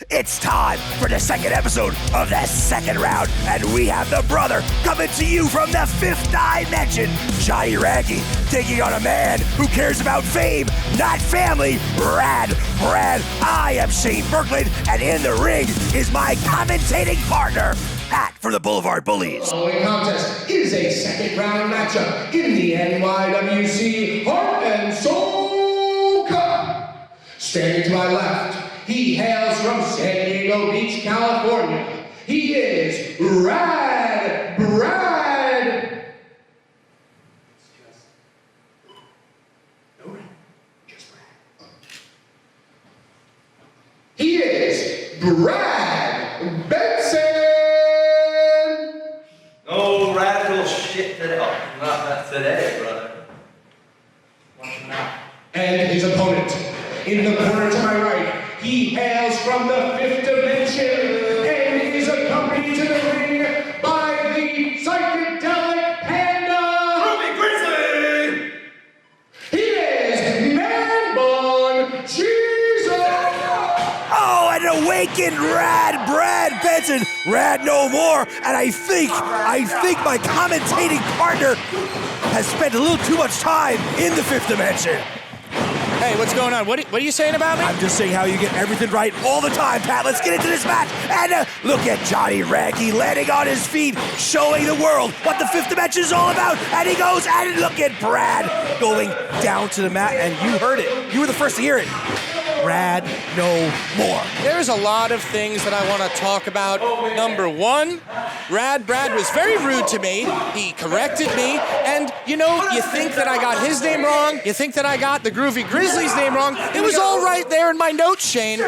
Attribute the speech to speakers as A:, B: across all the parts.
A: It's time for the second episode of the second round, and we have the brother coming to you from the fifth dimension, Johnny Radke, taking on a man who cares about fame, not family, Brad. I am Shane Berkland, and in the ring is my commentating partner, Pat from the Boulevard Bullies.
B: The following contest is a second round matchup in the NYWC Heart and Soul Cup. Standing to my left, he hails from San Diego Beach, California. He is Brad. He is Brad Benson.
C: No radical shit today. Oh, not today, brother. Watch him out.
B: And his opponent, in the corner to my right, he hails from the fifth dimension and is accompanied to the ring by the psychedelic panda,
C: Ruby Grizzly!
B: He is Man-Bun Jesus!
A: Oh, an awakened Brad Benson, Rad no more, and I think my commentating partner has spent a little too much time in the fifth dimension.
D: Hey, what's going on? What are you saying about me?
A: I'm just saying how you get everything right all the time, Pat. Let's get into this match. And look at Johnny Radke landing on his feet, showing the world what the fifth dimension is all about. And he goes, and look at Brad going down to the mat. And you heard it. You were the first to hear it. Brad no more.
D: There's a lot of things that I want to talk about. Number one, Brad was very rude to me. He corrected me. And, you think that I got his name wrong. You think that I got the Groovy Grizzly's name wrong. It was all right there in my notes, Shane.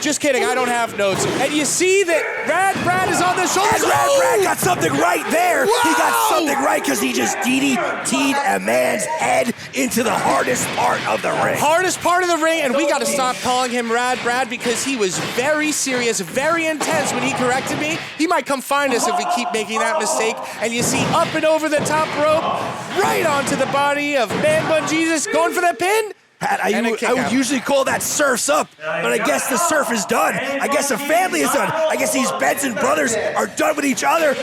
D: Just kidding, I don't have notes. And you see that Brad is on the shoulders.
A: And Brad got something right there.
D: Whoa!
A: He got something right because he just DDT'd a man's head into the hardest part of the ring.
D: Hardest part of the ring, and we got to stop calling him Brad because he was very serious, very intense when he corrected me. He might come find us if we keep making that mistake. And you see up and over the top rope, right onto the body of Man-Bun Jesus, going for the pin.
A: Pat, I would usually call that surf's up, but I guess the surf is done. I guess the family is done. I guess these Benson brothers are done with each other.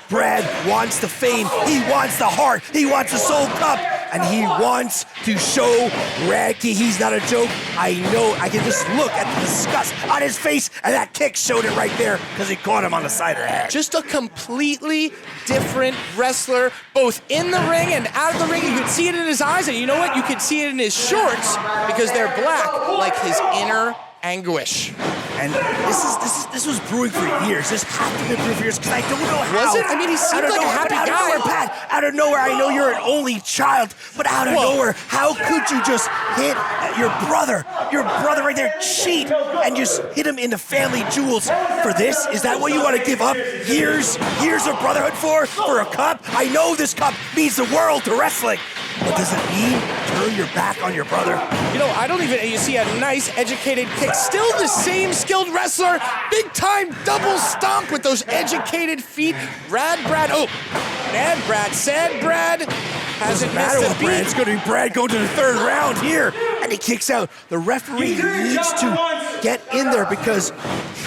A: Brad wants the fame. He wants the heart. He wants the Soul Cup. And he wants to show Radke he's not a joke. I know. I can just look at the disgust on his face, and that kick showed it right there because he caught him on the side of the head.
D: Just a completely different wrestler, both in the ring and out of the ring. You could see it in his eyes, and you know what? You could see it in his shorts because they're black, like his inner anguish.
A: And this was brewing for years. This had to be brewing for years because I don't know how.
D: Was it? I mean, he seemed like a happy guy.
A: Out of nowhere, Pat. Out of nowhere, I know you're an only child, but out of nowhere, how could you just hit your brother right there, cheat, and just hit him in the family jewels for this? Is that what you want to give up? Years of brotherhood for a cup? I know this cup means the world to wrestling, but does it mean turn your back on your brother?
D: I don't even, you see a nice educated kick. Still the same skilled wrestler. Big time double stomp with those educated feet. Brad, mad Brad, sad Brad. Hasn't missed a beat.
A: It's going to be Brad going to the third round here. And he kicks out. The referee needs to get in there because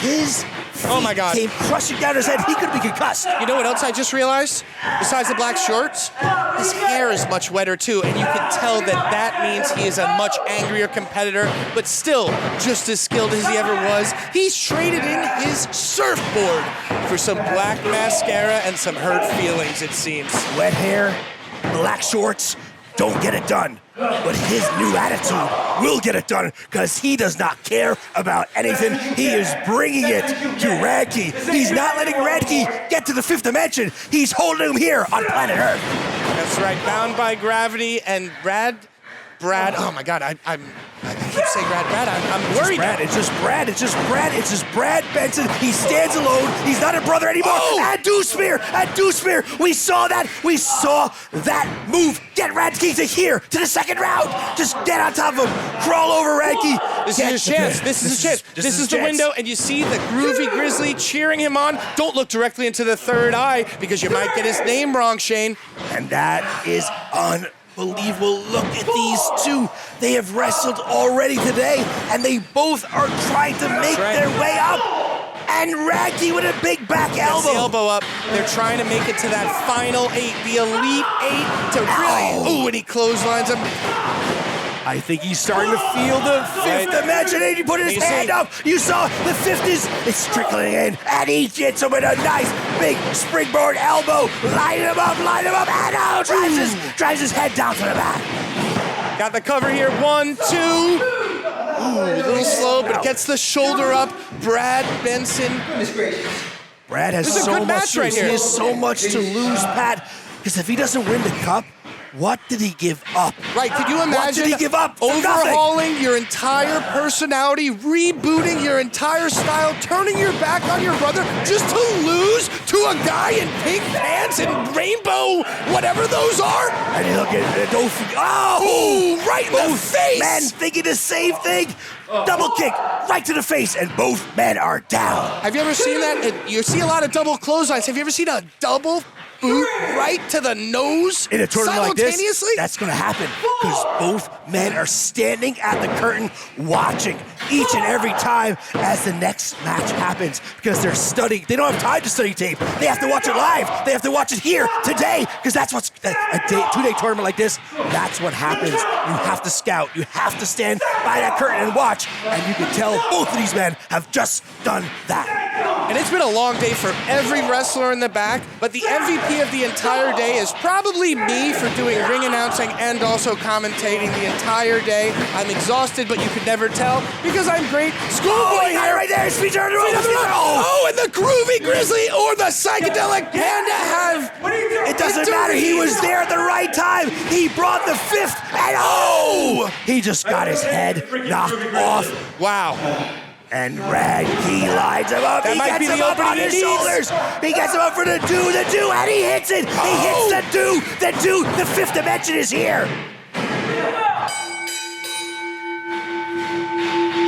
A: his feet came crushing down his head. He could be concussed.
D: You know what else I just realized? Besides the black shorts, his hair is much wetter too, and you can tell that means he is a much angrier competitor, but still just as skilled as he ever was. He's traded in his surfboard for some black mascara and some hurt feelings, it seems.
A: Wet hair, black shorts, don't get it done. But his new attitude will get it done because he does not care about anything. He is bringing it to Radke. He's not letting Radke get to the fifth dimension. He's holding him here on planet Earth.
D: That's right, bound by gravity, and Brad, oh my God, I keep saying Brad, I'm worried.
A: It's just Brad Benson. He stands alone. He's not a brother anymore. At Deuce Spear. We saw that move. Get Radke to here, to the second round. Just get on top of him. Crawl over Radke.
D: This is his chance. This is the window, and you see the Groovy Grizzly cheering him on. Don't look directly into the third eye because you might get his name wrong, Shane.
A: And that is unbelievable. believe. Well, look at these two. They have wrestled already today, and they both are trying to make their way up. And Radke with a big back elbow.
D: The elbow up. They're trying to make it to that final 8, the Elite 8 to really, and he clotheslines him.
A: I think he's starting to feel the fifth dimension. And he put his hand up. You saw the fifth it's trickling in. And he hits him with a nice big springboard elbow. Line him up, and drives his head down to the back.
D: Got the cover here. 1, 2. Ooh, a little slow, but gets the shoulder up. Brad Benson.
A: Brad has
D: This is a
A: so
D: good match
A: much
D: right here.
A: He has so much to lose, Pat. Because if he doesn't win the cup, what did he give up?
D: Right, could you imagine
A: What did he give up for
D: overhauling your entire personality, rebooting your entire style, turning your back on your brother just to lose to a guy in pink pants and rainbow, whatever those are?
A: And you look at
D: Right in the face!
A: Men thinking the same thing. Double kick right to the face, and both men are down.
D: Have you ever seen that? You see a lot of double clotheslines. Have you ever seen a double boot right to the nose
A: in a tournament like this?
D: Simultaneously?
A: That's going to happen because both men are standing at the curtain watching each and every time as the next match happens because they're studying. They don't have time to study tape. They have to watch it live. They have to watch it here today because that's what's a 2-day tournament like this. That's what happens. You have to scout. You have to stand by that curtain and watch. And you can tell both of these men have just done that.
D: And it's been a long day for every wrestler in the back, but the MVP of the entire day is probably me for doing ring announcing and also commentating the entire day. I'm exhausted, but you could never tell because I'm great. Schoolboy here.
A: Right there. Speed on the road.
D: Oh, and the Groovy Grizzly or the Psychedelic Panda have...
A: It doesn't matter. He was there at the right time. He brought the fifth, and he just got his head knocked off.
D: Wow.
A: And Radke lines him up.
D: That
A: he
D: might
A: gets
D: be
A: him
D: the
A: up
D: opening
A: on his
D: he needs.
A: shoulders. He gets him up for the do, and he hits it. He hits the do. The fifth dimension is here.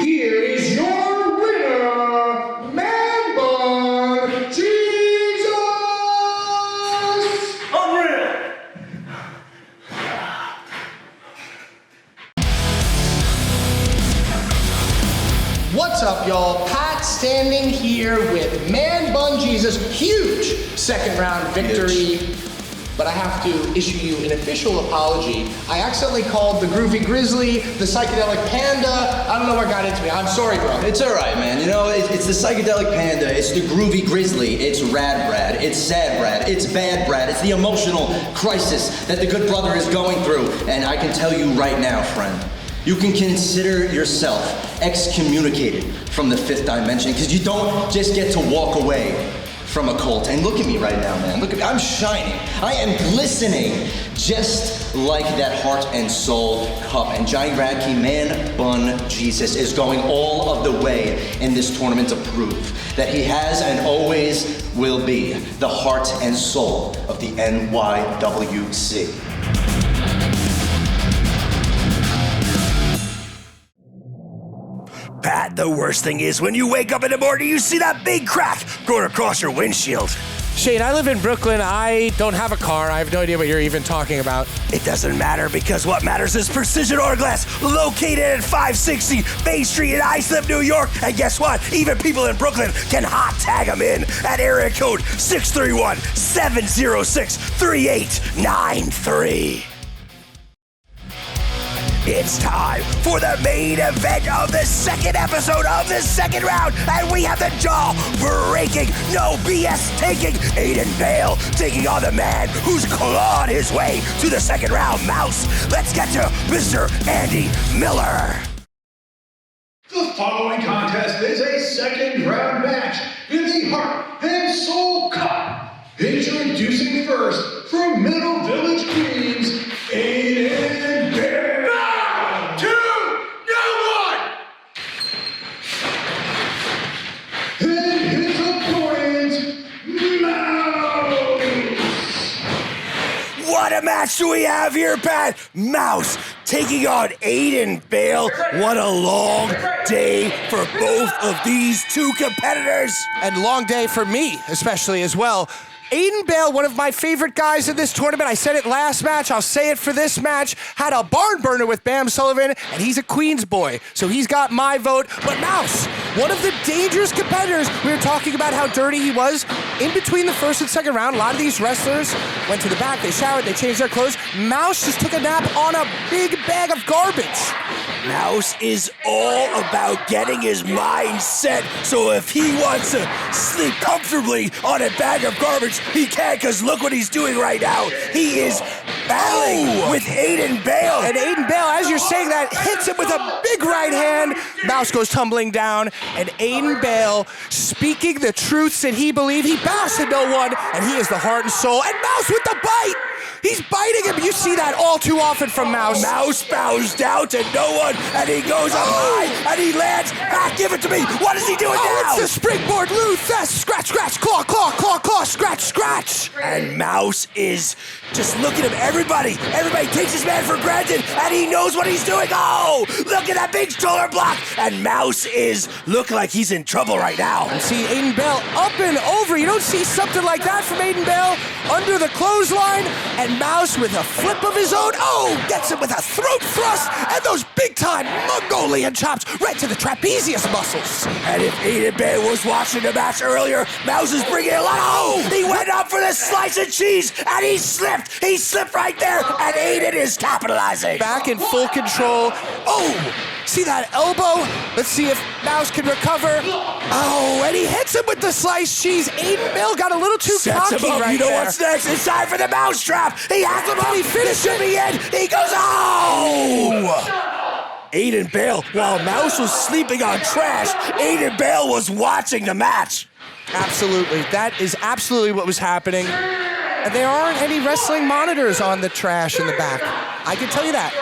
B: Here is your winner, Man Bun Jesus!
C: Unreal!
B: What's up, y'all? Pat standing here with Man Bun Jesus. Huge second round victory. But I have to issue you an official apology. I accidentally called the Groovy Grizzly the Psychedelic Panda. I don't know what got into me. I'm sorry, bro.
E: It's all right, man. You know, it's the Psychedelic Panda, it's the Groovy Grizzly, it's Rad Brad, it's Sad Brad, it's Bad Brad, it's the emotional crisis that the good brother is going through. And I can tell you right now, friend, you can consider yourself excommunicated from the fifth dimension because you don't just get to walk away from a cult. And look at me right now, man. Look at me. I'm shining. I am glistening just like that heart and soul cup. And Johnny Radke, Man Bun Jesus, is going all of the way in this tournament to prove that he has and always will be the heart and soul of the NYWC.
A: Pat, the worst thing is when you wake up in the morning, you see that big crack going across your windshield.
D: Shane, I live in Brooklyn. I don't have a car. I have no idea what you're even talking about.
A: It doesn't matter because what matters is Precision Auto Glass, located at 560 Bay Street in Islip, New York. And guess what? Even people in Brooklyn can hot tag them in at area code 631-706-3893. It's time for the main event of the second episode of the second round, and we have the jaw-breaking, no BS taking Aiden Baal taking on the man who's clawed his way to the second round, Mouse. Let's get to Mr. Andy Miller.
B: The following contest is a second round match in the Heart and Soul Cup. Introducing first from Middle Village, Queens, Aiden Baal. 2, no 1! And his opponent, Mouse.
A: What a match do we have here, Pat? Mouse taking on Aiden Baal. What a long day for both of these two competitors.
D: And long day for me, especially as well. Aiden Baal, one of my favorite guys in this tournament. I said it last match. I'll say it for this match. Had a barn burner with Bam Sullivan, and he's a Queens boy, so he's got my vote. But Mouse, one of the dangerous competitors. We were talking about how dirty he was in between the first and second round. A lot of these wrestlers went to the back, they showered, they changed their clothes. Mouse just took a nap on a big bag of garbage.
A: Mouse is all about getting his mind set, so if he wants to sleep comfortably on a bag of garbage, he can, because look what he's doing right now. He is battling with Aiden Baal.
D: And Aiden Baal, as you're saying that, hits him with a big right hand. Mouse goes tumbling down, and Aiden Baal, speaking the truths that he believed, he bows to no one, and he is the heart and soul. And Mouse with the bite! He's biting him. You see that all too often from Mouse.
A: Mouse bows down to no one, and he goes up high, and he lands. Ah, give it to me. What is he doing now?
D: It's the springboard, Lou Thess. Scratch, scratch, claw, claw, claw, claw, scratch, scratch.
A: And Mouse is just looking at him. Everybody takes this man for granted, and he knows what he's doing. Oh, look at that big shoulder block. And Mouse is looking like he's in trouble right now.
D: And see Aiden Baal up and over. You don't see something like that from Aiden Baal under the clothesline. And Mouse with a flip of his own. Oh, gets him with a throat thrust and those big-time Mongolian chops right to the trapezius muscles.
A: And if Aiden Baal was watching the match earlier, Mouse is bringing a lot. Oh, he went up for the slice of cheese, and he slipped. He slipped right there, and Aiden is capitalizing.
D: Back in full control. Oh, see that elbow? Let's see if Mouse can recover. Oh, and he hits him with the sliced cheese. Aiden Baal got a little too cocky
A: him up.
D: right
A: You know
D: there.
A: what's next? It's time for the mouse trap. He has him up. He finished him in. He goes, oh! Aiden Baal, while Mouse was sleeping on trash, Aiden Baal was watching the match.
D: Absolutely. That is absolutely what was happening. And there aren't any wrestling monitors on the trash in the back. I can tell you that.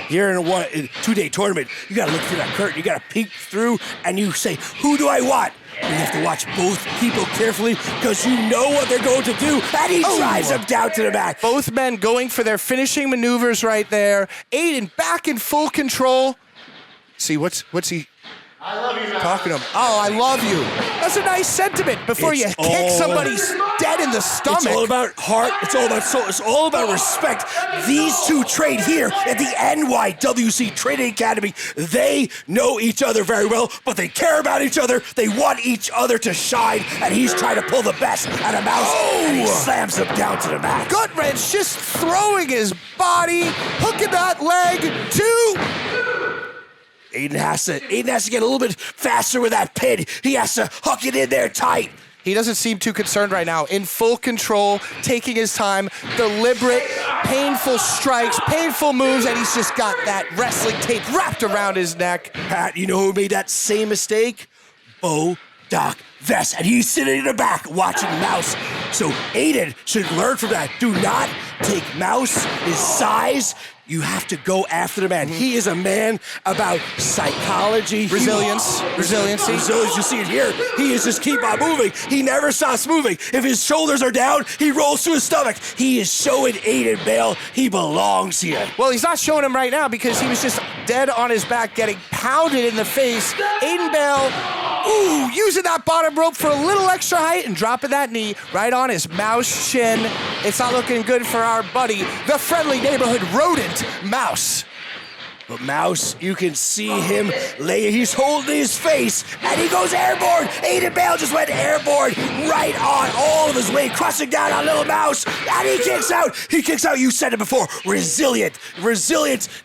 A: Here in a two-day tournament, you gotta look through that curtain, you gotta peek through, and you say, who do I want? And you have to watch both people carefully, because you know what they're going to do, and he drives them down to the back.
D: Both men going for their finishing maneuvers right there. Aiden back in full control. See, what's he talking to him? Oh, I love you. That's a nice sentiment before you kick somebody dead in the stomach.
A: It's all about heart. It's all about soul. It's all about respect. These two train here at the NYWC Training Academy. They know each other very well, but they care about each other. They want each other to shine, and he's trying to pull the best out of Mouse, and he slams him down to the mat.
D: Gut wrench, just throwing his body, hooking that leg,
A: Aiden has to get a little bit faster with that pin. He has to hook it in there tight.
D: He doesn't seem too concerned right now. In full control, taking his time, deliberate, painful strikes, painful moves, and he's just got that wrestling tape wrapped around his neck.
A: Pat, you know who made that same mistake? Doc Vest, and he's sitting in the back watching Mouse. So Aiden should learn from that. Do not take Mouse, his size. You have to go after the man. He is a man about psychology.
D: Resiliency.
A: You see it here. He is just keep on moving. He never stops moving. If his shoulders are down, he rolls to his stomach. He is showing Aiden Baal he belongs here.
D: Well, he's not showing him right now because he was just dead on his back getting pounded in the face. Aiden Baal, using that bottom rope for a little extra height and dropping that knee right on his Mouse chin. It's not looking good for our buddy, the friendly neighborhood rodent, Mouse.
A: But Mouse, you can see him he's holding his face, and he goes airborne. Aiden Baal just went airborne right on all of his weight, crushing down on little Mouse, and he kicks out. You said it before, resilient.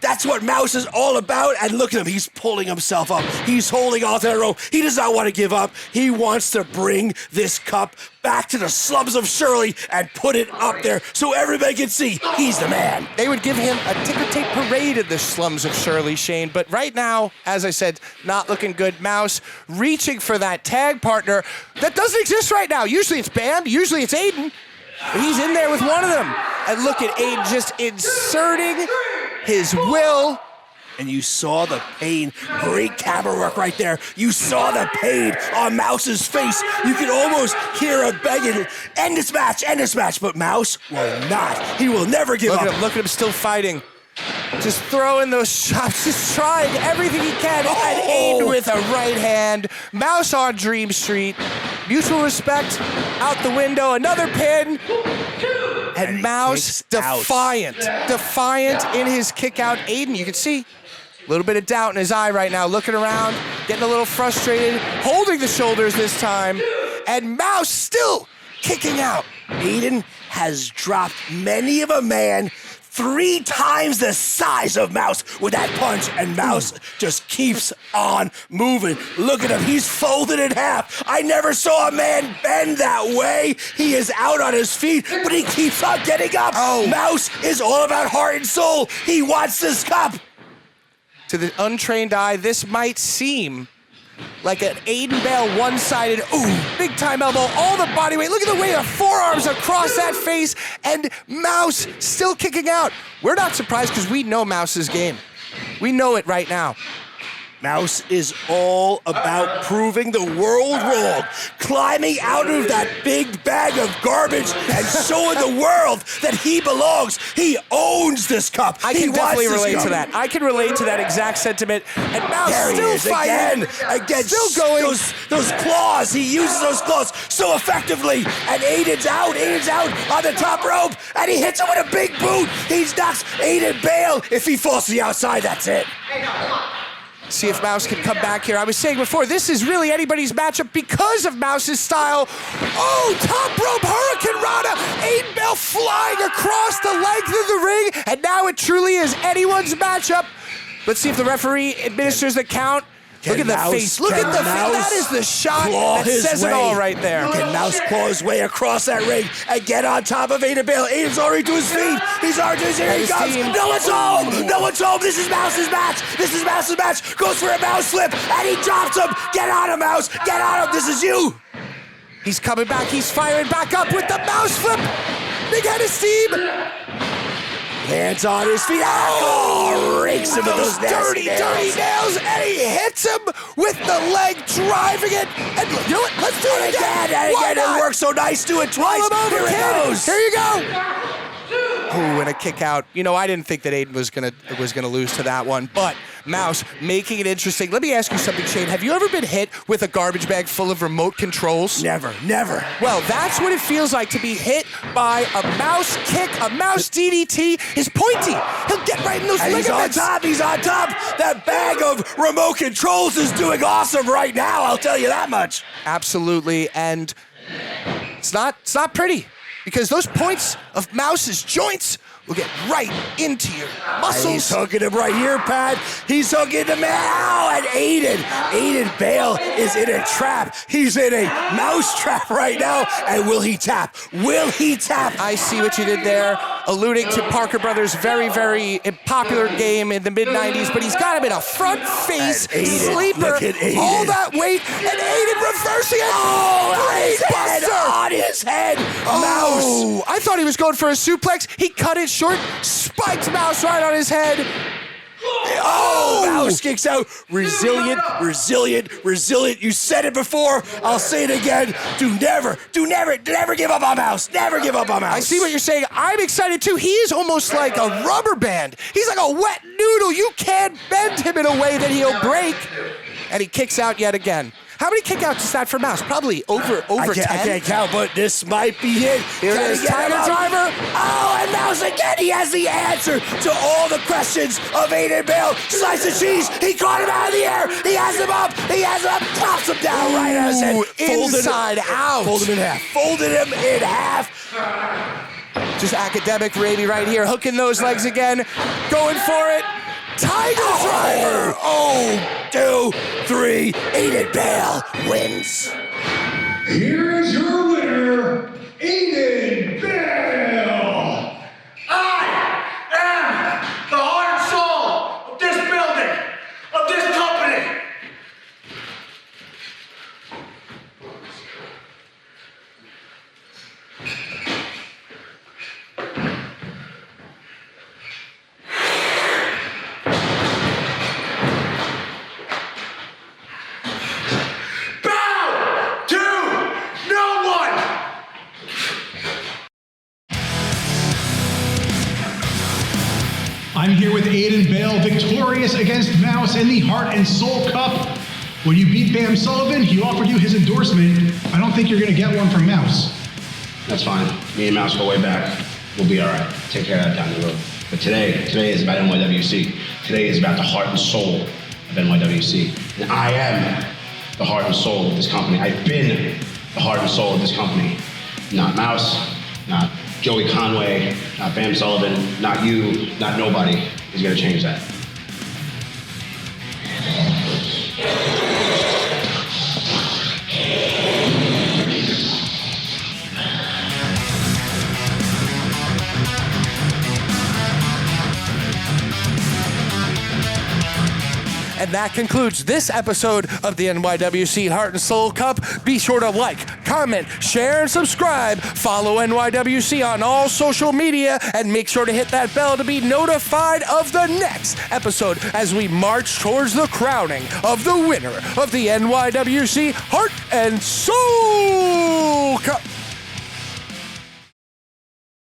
A: That's what Mouse is all about, and look at him. He's pulling himself up. He's holding onto the rope. He does not want to give up. He wants to bring this cup back to the slums of Shirley and put it up there so everybody can see he's the man.
D: They would give him a ticker tape parade in the slums of Shirley, Shane, but right now, as I said, not looking good. Mouse reaching for that tag partner that doesn't exist right now. Usually it's Bam, usually it's Aiden. He's in there with one of them. And look at Aiden just inserting his will.
A: And you saw the pain. Great camera work right there. You saw the pain on Mouse's face. You could almost hear him begging, end this match. But Mouse will not. He will never give up.
D: Look at him still fighting. Just throwing those shots, just trying everything he can. And Aiden with a right hand. Mouse on Dream Street. Mutual respect out the window. Another pin. And Mouse defiant in his kick out. Aiden, you can see a little bit of doubt in his eye right now, looking around, getting a little frustrated, holding the shoulders this time. And Mouse still kicking out.
A: Aiden has dropped many of a man 3 times the size of Mouse with that punch, and Mouse just keeps on moving. Look at him, he's folded in half. I never saw a man bend that way. He is out on his feet, but he keeps on getting up. Mouse is all about heart and soul. He wants this cup.
D: To the untrained eye, this might seem like an Aiden Baal one-sided, big time elbow, all the body weight. Look at the way the forearms across that face, and Mouse still kicking out. We're not surprised because we know Mouse's game. We know it right now.
A: Mouse is all about proving the world wrong, climbing out of that big bag of garbage and showing the world that he belongs. He owns this cup.
D: I can definitely relate to that. I can relate to that exact sentiment. And Mouse still fighting.
A: Again,
D: still going.
A: Those claws. He uses those claws so effectively. And Aiden's out on the top rope. And he hits him with a big boot. He knocks Aiden Baal. If he falls to the outside, that's it.
B: Hey, no, come on.
D: See if Mouse can come back here. I was saying before, this is really anybody's matchup because of Mouse's style. Top rope Hurricane Rana. Aiden Baal flying across the length of the ring. And now it truly is anyone's matchup. Let's see if the referee administers the count. Look at the face. Look at the face. That is the shot that says it all right there.
A: Can Mouse claw his way across that ring and get on top of Aiden Baal? Aiden's already to his feet. He's already to his feet. Here he comes. No one's home. No one's home. This is Mouse's match. Goes for a mouse flip, and he drops him. Get on him, Mouse. Get on him. This is you.
D: He's coming back. He's firing back up with the mouse flip. Big head of steam.
A: Hands on his feet. Rakes him with those
D: dirty nails, and he hits him with the leg, driving it. And you know what? Let's do it again.
A: It works so nice. Do it twice.
D: Here
A: it goes.
D: Here you go. And a kick out. You know, I didn't think that Aiden was gonna lose to that one, but Mouse making it interesting. Let me ask you something, Shane. Have you ever been hit with a garbage bag full of remote controls?
A: Never.
D: Well, that's what it feels like to be hit by a mouse kick, a mouse DDT. His pointy. He'll get right in those ligaments.
A: He's on top. That bag of remote controls is doing awesome right now. I'll tell you that much.
D: Absolutely, and it's not pretty. Because those points of Mouse's joints will get right into your muscles.
A: And he's hooking him right here, Pat. He's hooking him now. And Aiden Baal is in a trap. He's in a mouse trap right now. And will he tap?
D: I see what you did there, alluding to Parker Brothers' very, very popular game in the mid-90s, but he's got him in a front face sleeper.
A: Look at Aiden.
D: All that weight, and Aiden reversing it.
A: On his head. Mouse.
D: I thought he was going for a suplex. He cut it short, spiked Mouse right on his head.
A: Mouse kicks out. Resilient. You said it before. I'll say it again. Never give up on Mouse. Never give up on Mouse.
D: I see what you're saying. I'm excited too. He is almost like a rubber band. He's like a wet noodle. You can't bend him in a way that he'll break. And he kicks out yet again. How many kickouts is that for Mouse? Probably over 10?
A: I can't count, but this might be it.
D: Here it is, Tiger Driver.
A: And Mouse again. He has the answer to all the questions of Aiden Baal. Slice of cheese. He caught him out of the air. He has him up. Drops him down right on his head.
D: Inside out.
A: Folded him in half.
D: Just academic Raby right here. Hooking those legs again. Going for it. Tiger Driver!
A: 2, 3, Aiden Baal wins.
B: Here is your winner, Aiden Baal.
F: I am the heart and soul of this building, of this company. Bow to no one.
G: Aiden Baal victorious against Mouse in the Heart and Soul Cup. When you beat Bam Sullivan, he offered you his endorsement. I don't think you're going to get one from Mouse.
H: That's fine. Me and Mouse go way back. We'll be all right. Take care of that down the road. But today is about NYWC. Today is about the heart and soul of NYWC. And I am the heart and soul of this company. I've been the heart and soul of this company. Not Mouse, not Joey Conway, not Bam Sullivan, not you, not nobody is gonna change that.
D: And that concludes this episode of the NYWC Heart and Soul Cup. Be sure to like, comment, share, and subscribe. Follow NYWC on all social media, and make sure to hit that bell to be notified of the next episode as we march towards the crowning of the winner of the NYWC Heart and Soul Cup.